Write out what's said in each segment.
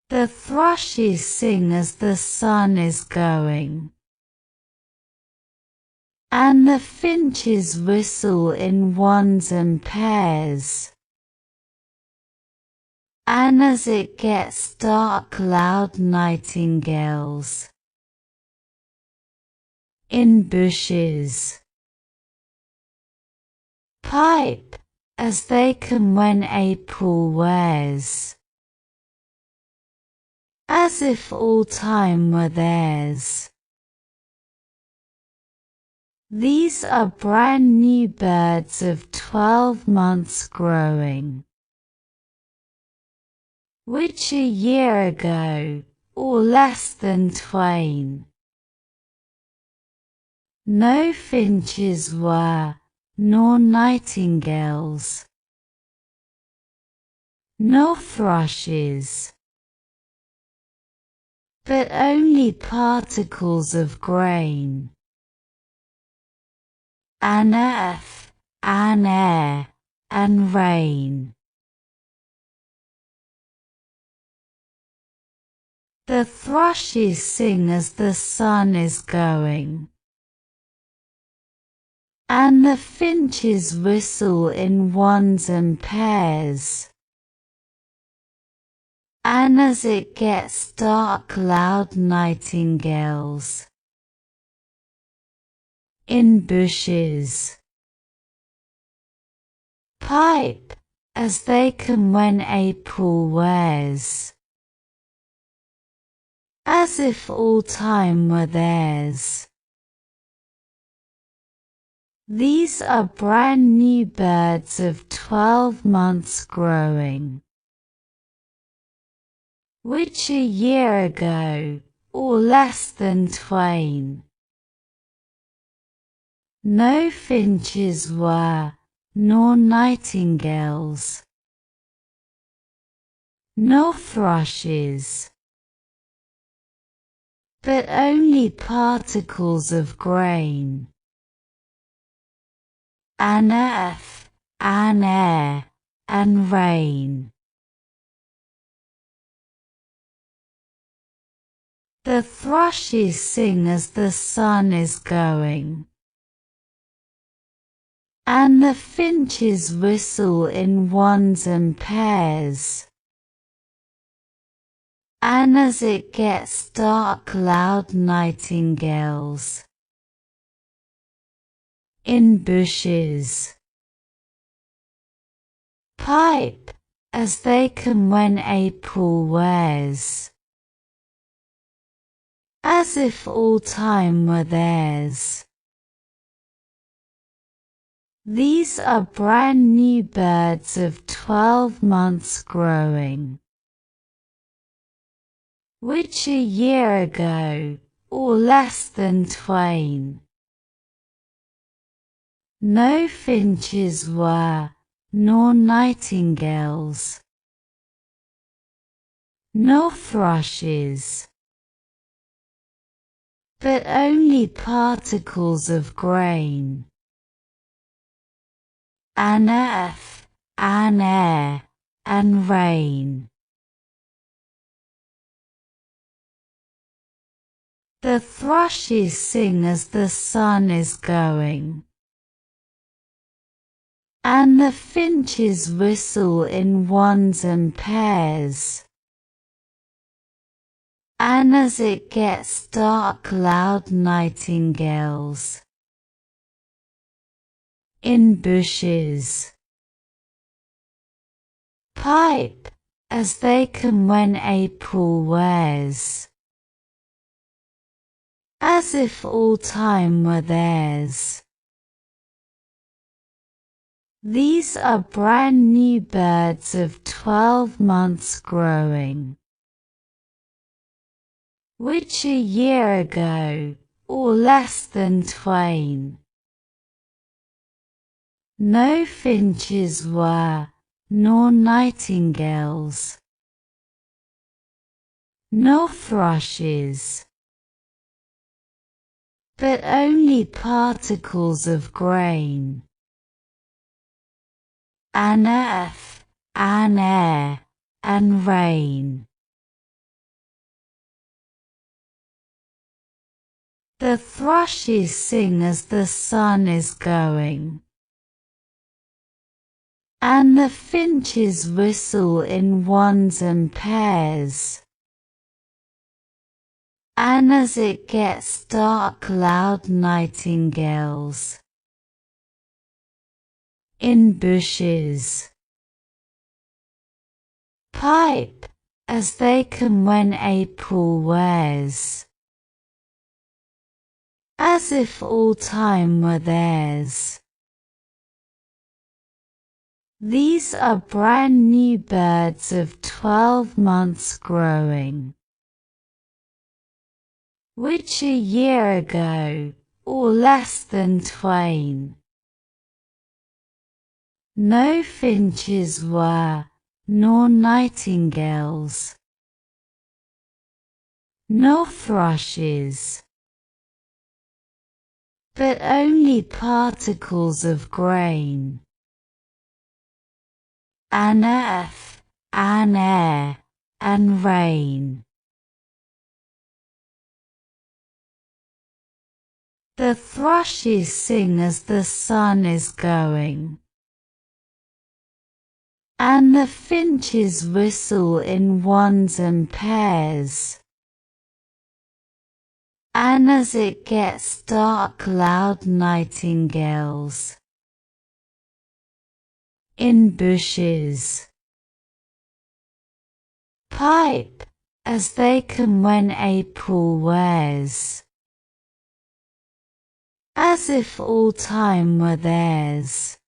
The thrushes sing as the sun is going, and the finches whistle in ones and pairs. And as it gets dark, loud nightingales in bushes pipe as they can when April wears, as if all time were theirs. These are brand new birds of 12 months growing, which a year ago, or less than twain, no finches were, nor nightingales, nor thrushes, but only particles of grain, and earth, and air, and rain. The thrushes sing as the sun is going, and the finches whistle in ones and pairs. And as it gets dark, loud nightingales in bushes pipe as they can when April wears, as if all time were theirs. These are brand new birds of 12 months growing, which a year ago, or less than twain, no finches were, nor nightingales, nor thrushes, but only particles of grain, and earth, and air, and rain. The thrushes sing as the sun is going, and the finches whistle in ones and pairs. And as it gets dark, loud nightingales in bushes pipe as they can when April wears, as if all time were theirs. These are brand new birds of 12 months growing, which a year ago, or less than twain, no finches were, nor nightingales, nor thrushes, but only particles of grain, and earth, and air, and rain. The thrushes sing as the sun is going, and the finches whistle in ones and pairs. And as it gets dark, loud nightingales in bushes pipe as they can when April wears, as if all time were theirs. These are brand new birds of 12 months growing, which a year ago, or less than twain, no finches were, nor nightingales, nor thrushes, but only particles of grain, and earth, and air, and rain. The thrushes sing as the sun is going, and the finches whistle in ones and pairs. And as it gets dark, loud nightingales in bushes pipe as they can when April wears, as if all time were theirs. These are brand new birds of 12 months growing, which a year ago, or less than twain, no finches were, nor nightingales, nor thrushes, but only particles of grain, and earth, and air, and rain. The thrushes sing as the sun is going, and the finches whistle in ones and pairs. And as it gets dark, loud nightingales in bushes pipe as they can when April wears, as if all time were theirs.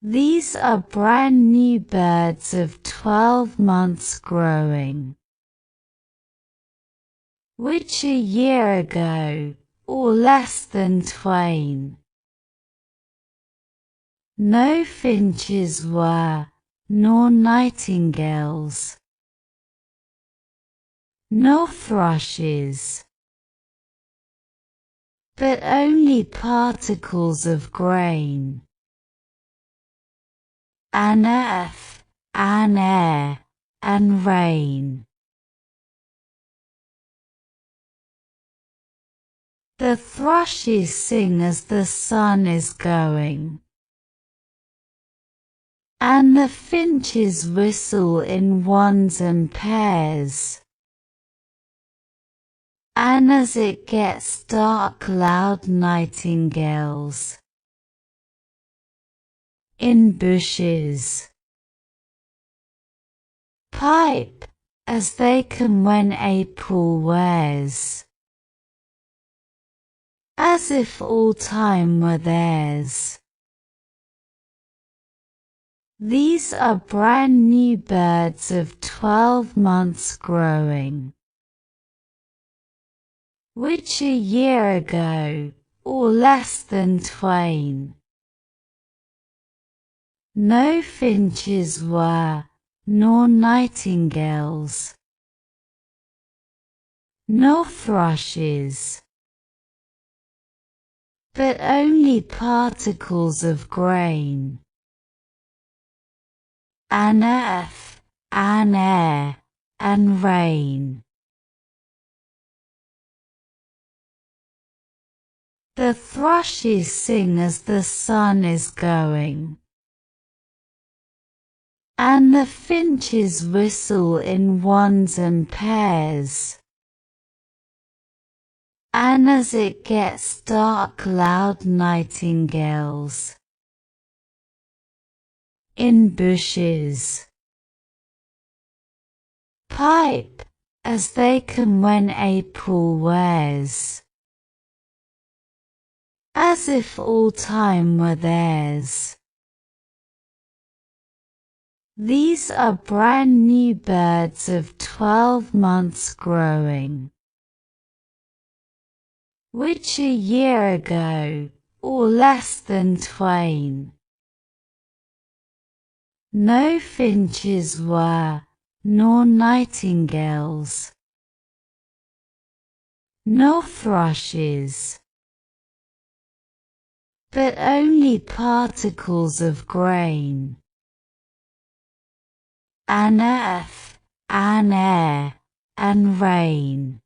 These are brand new birds of 12 months growing, which a year ago, or less than twain, no finches were, nor nightingales, nor thrushes, but only particles of grain, and earth, and air, and rain. The thrushes sing as the sun is going, and the finches whistle in ones and pairs. And as it gets dark, loud nightingales in bushes pipe as they can when April wears, as if all time were theirs. These are brand new birds of 12 months growing, which a year ago, or less than twain, no finches were, nor nightingales, nor thrushes, but only particles of grain, and earth, and air, and rain. The thrushes sing as the sun is going, and the finches whistle in ones and pairs. And as it gets dark, loud nightingales in bushes pipe as they can when April wears, as if all time were theirs. These are brand new birds of 12 months growing, which a year ago, or less than twain, no finches were, nor nightingales, nor thrushes, but only particles of grain, and earth, and air, and rain.